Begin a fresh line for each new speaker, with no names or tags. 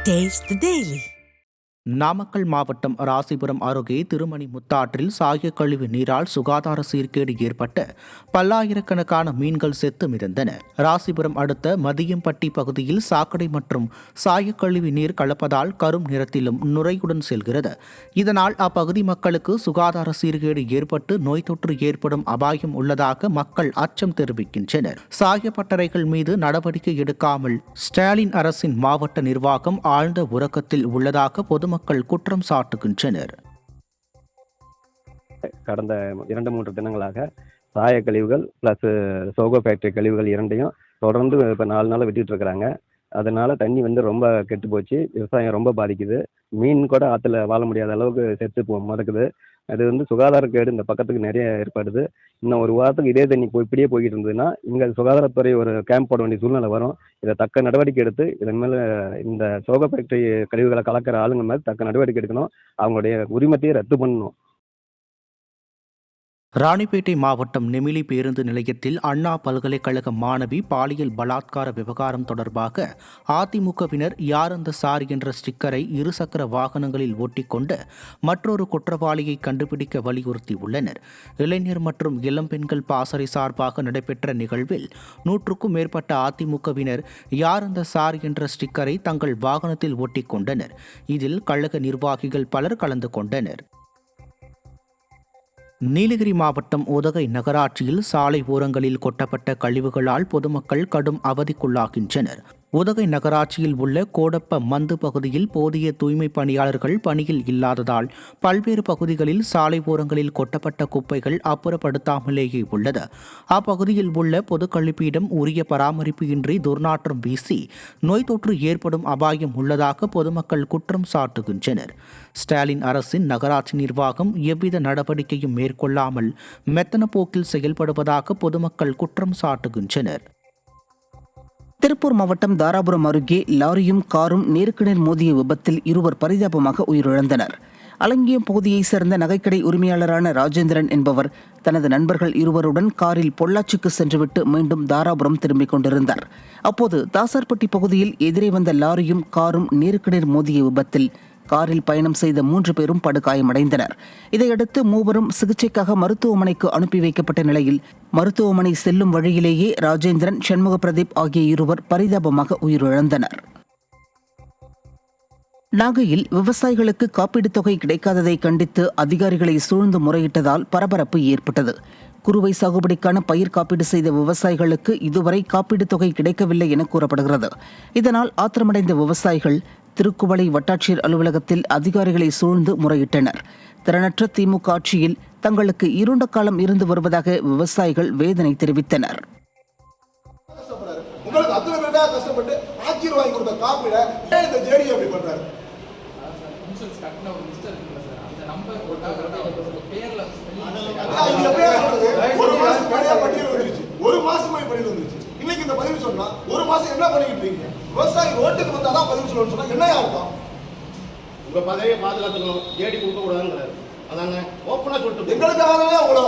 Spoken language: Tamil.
Taste the Daily.
நாமக்கல் மாவட்டம் ராசிபுரம் அருகே திருமணி முத்தாற்றில் சாயக்கழிவு நீரால் சுகாதார சீர்கேடு ஏற்பட்டு பல்லாயிரக்கணக்கான மீன்கள் செத்து மிதந்தன. ராசிபுரம் அடுத்த மதியம்பட்டி பகுதியில் சாக்கடை மற்றும் சாயக்கழிவு நீர் கலப்பதால் கரும் நிறத்திலும் நுரையுடன் செல்கிறது. இதனால் அப்பகுதி மக்களுக்கு சுகாதார சீர்கேடு ஏற்பட்டு நோய் தொற்று ஏற்படும் அபாயம் உள்ளதாக மக்கள் அச்சம் தெரிவிக்கின்றனர். சாயப்பட்டறைகள் மீது நடவடிக்கை எடுக்காமல் ஸ்டாலின் அரசின் மாவட்ட நிர்வாகம் ஆழ்ந்த உறக்கத்தில் உள்ளதாக பொதுமக்கள் குற்றம் சாட்டுகின்றனர்.
கடந்த 2-3 தினங்களாக சாய கழிவுகள் பிளஸ் சோகோ ஃபேக்டரி கழிவுகள் இரண்டையும் தொடர்ந்து இப்போ 4 நாள் விட்டுட்டு இருக்கிறாங்க. அதனால தண்ணி ரொம்ப கெட்டு போச்சு. விவசாயம் ரொம்ப பாதிக்குது. மீன் கூட ஆற்றுல வாழ முடியாத அளவுக்கு செத்து மதக்குது. அது சுகாதார கேடு இந்த பக்கத்துக்கு நிறைய ஏற்படுது. இன்னும் ஒரு வாரத்துக்கு இதே தண்ணி இப்படியே போய்கிட்டு இருந்ததுன்னா இங்கே சுகாதாரத்துறை ஒரு கேம்ப் போட வேண்டிய சூழ்நிலை வரும். இதை தக்க நடவடிக்கை எடுத்து இதன் மேலே இந்த சோகோ ஃபேக்டரி கழிவுகளை கலக்கிற ஆளுங்க மேலே தக்க நடவடிக்கை எடுக்கணும். அவங்களுடைய உரிமத்தையே ரத்து பண்ணணும்.
ராணிப்பேட்டை மாவட்டம் நெமிலி பேருந்து நிலையத்தில் அண்ணா பல்கலைக்கழக மாணவி பாலியல் பலாத்கார விவகாரம் தொடர்பாக அதிமுகவினர் யார் அந்த சார் என்ற ஸ்டிக்கரை இருசக்கர வாகனங்களில் ஒட்டிக்கொண்டு மற்றொரு குற்றவாளியை கண்டுபிடிக்க வலியுறுத்தியுள்ளனர். இளைஞர் மற்றும் இளம்பெண்கள் பாசறை சார்பாக நடைபெற்ற நிகழ்வில் 100க்கும் மேற்பட்ட அதிமுகவினர் யார் அந்த சார் என்ற ஸ்டிக்கரை தங்கள் வாகனத்தில் ஒட்டிக்கொண்டனர். இதில் கழக நிர்வாகிகள் பலர் கலந்து கொண்டனர். நீலகிரி மாவட்டம் உதகை நகராட்சியில் சாலை ஓரங்களில் கொட்டப்பட்ட கழிவுகளால் பொதுமக்கள் கடும் அவதிக்குள்ளாகின்றனர். உதகை நகராட்சியில் உள்ள கோடப்ப மந்து பகுதியில் போதிய தூய்மை பணியாளர்கள் பணியில் இல்லாததால் பல்வேறு பகுதிகளில் சாலை ஓரங்களில் கொட்டப்பட்ட குப்பைகள் அப்புறப்படுத்தாமலேயே உள்ளது. அப்பகுதியில் உள்ள பொது கழிப்பீடம் உரிய பராமரிப்பு இன்றி துர்நாற்றம் வீசி நோய் தொற்று ஏற்படும் அபாயம் உள்ளதாக பொதுமக்கள் குற்றம் சாட்டுகின்றனர். ஸ்டாலின் அரசின் நகராட்சி நிர்வாகம் எவ்வித நடவடிக்கையும் மேற்கொள்ளாமல் மெத்தன போக்கில் செயல்படுவதாக பொதுமக்கள் குற்றம் சாட்டுகின்றனர்.
திருப்பூர் மாவட்டம் தாராபுரம் அருகே லாரியும் காரும் நேருக்கு நேர் மோதிய விபத்தில் 2 பரிதாபமாக உயிரிழந்தனர். அலங்கியம் பகுதியைச் சேர்ந்த நகைக்கடை உரிமையாளரான ராஜேந்திரன் என்பவர் தனது நண்பர்கள் 2 காரில் பொள்ளாச்சிக்கு சென்றுவிட்டு மீண்டும் தாராபுரம் திரும்பிக் கொண்டிருந்தார். அப்போது தாசார்பட்டி பகுதியில் எதிரே வந்த லாரியும் காரும் நேருக்கு நேர் மோதிய விபத்தில் காரில் பயணம் செய்த 3 பேரும் படுகாயமடைந்தனர். இதையடுத்து 3 சிகிச்சைக்காக மருத்துவமனைக்கு அனுப்பி வைக்கப்பட்ட நிலையில் மருத்துவமனை செல்லும் வழியிலேயே ராஜேந்திரன், சண்முக பிரதீப் ஆகிய 2 பரிதாபமாக உயிரிழந்தனர். நாகையில் விவசாயிகளுக்கு காப்பீடு தொகை கிடைக்காததை கண்டித்து அதிகாரிகளை சூழ்ந்து முறையிட்டதால் பரபரப்பு ஏற்பட்டது. குறுவை சாகுபடிக்கான பயிர் காப்பீடு செய்த விவசாயிகளுக்கு இதுவரை காப்பீடு தொகை கிடைக்கவில்லை என கூறப்படுகிறது. இதனால் ஆத்திரமடைந்த விவசாயிகள் திருக்குவளை வட்டாட்சியர் அலுவலகத்தில் அதிகாரிகளை சூழ்ந்து முறையிட்டனர். திறனற்ற திமுக ஆட்சியில் தங்களுக்கு இருண்ட காலம் இருந்து வருவதாக விவசாயிகள் வேதனை தெரிவித்தனர்.
இன்னைக்கு இந்த பதிவு சொன்னா ஒரு மாசம் என்ன பண்ணிட்டு இருக்கீங்க? விவசாயி ரோட்டுக்கு வந்தாதான் பதிவு சொல்லணும்னு சொன்னா என்ன அர்த்தம்?
உங்க பதவியை பாதுகாத்துக்கணும், தேடி கொடுக்க கூடாதுங்கிறாரு. அதாங்க ஓப்பனா சொல்லிட்டு
எங்களுக்காகவே அவ்வளோ